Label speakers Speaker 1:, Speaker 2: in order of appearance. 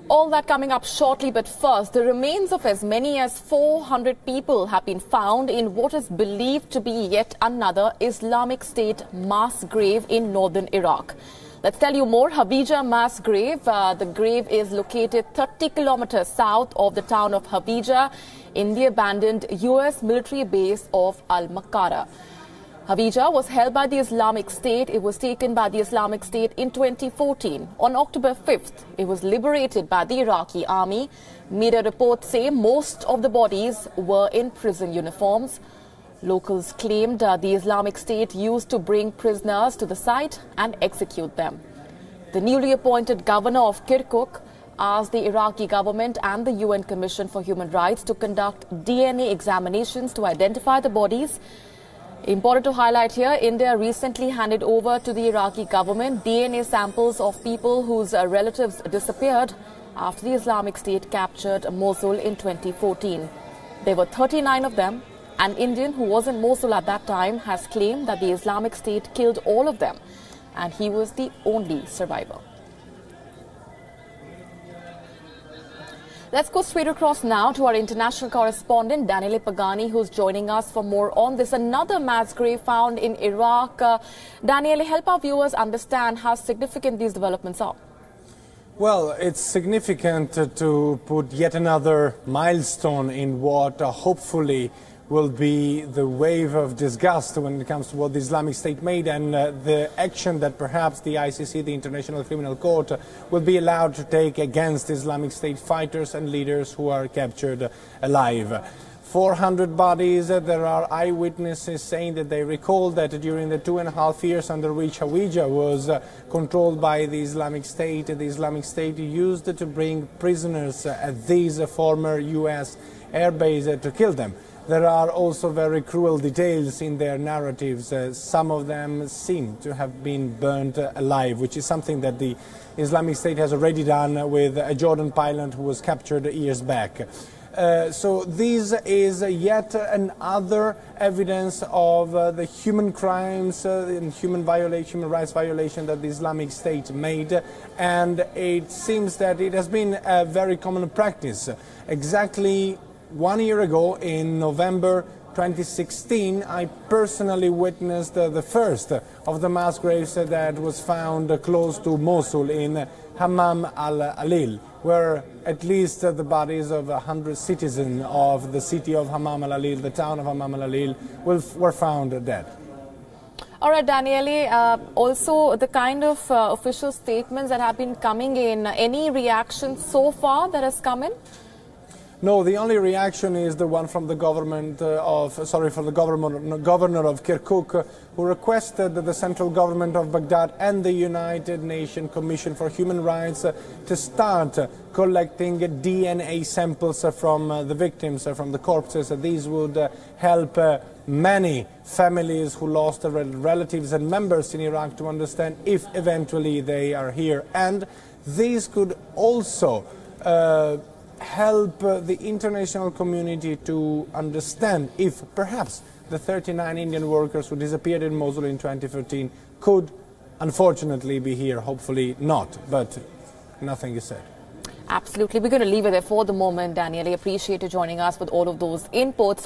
Speaker 1: All that coming up shortly, but first, the remains of as many as 400 people have been found in what is believed to be yet another Islamic State mass grave in northern Iraq. Let's tell you more. Hawija mass grave. The grave is located 30 kilometers south of the town of Hawija in the abandoned US military base of Al-Makara. Hawija was held by the Islamic State. It was taken by the Islamic State in 2014. On October 5th, it was liberated by the Iraqi army. Media reports say most of the bodies were in prison uniforms. Locals claimed the Islamic State used to bring prisoners to the site and execute them. The newly appointed governor of Kirkuk asked the Iraqi government and the UN Commission for Human Rights to conduct DNA examinations to identify the bodies. Important to highlight here, India recently handed over to the Iraqi government DNA samples of people whose relatives disappeared after the Islamic State captured Mosul in 2014. There were 39 of them. An Indian who was in Mosul at that time has claimed that the Islamic State killed all of them, and he was the only survivor. Let's go straight across now to our international correspondent, Daniele Pagani, who's joining us for more on this. Another mass grave found in Iraq. Daniele, help our viewers understand how significant these developments are.
Speaker 2: Well, it's significant to put yet another milestone in what hopefully will be the wave of disgust when it comes to what the Islamic State made and the action that perhaps the ICC, the International Criminal Court, will be allowed to take against Islamic State fighters and leaders who are captured alive. 400 bodies. There are eyewitnesses saying that they recall that during the 2.5 years under which Hawija was controlled by the Islamic State used to bring prisoners at these former US airbase to kill them. There are also very cruel details in their narratives. Some of them seem to have been burnt alive, which is something that the Islamic State has already done with a Jordan pilot who was captured years back. So this is yet another evidence of the human crimes and human rights violation that the Islamic State made, and it seems that it has been a very common practice. Exactly 1 year ago, in November 2016, I personally witnessed the first of the mass graves that was found close to Mosul in Hammam al-Alil, where at least the bodies of 100 citizens of the city of Hammam al-Alil, the town of Hammam al-Alil, were found dead.
Speaker 1: All right, Daniele, also the kind of official statements that have been coming in, any reaction so far that has come in?
Speaker 2: No, the only reaction is the one from the governor of Kirkuk, who requested the central government of Baghdad and the United Nations Commission for Human Rights to start collecting DNA samples from the victims, from the corpses. These would help many families who lost relatives and members in Iraq to understand if eventually they are here. And these could also help the international community to understand if perhaps the 39 Indian workers who disappeared in Mosul in 2013 could unfortunately be here. Hopefully not, but nothing is said.
Speaker 1: Absolutely. We're going to leave it there for the moment, Daniele. Appreciate you joining us with all of those inputs.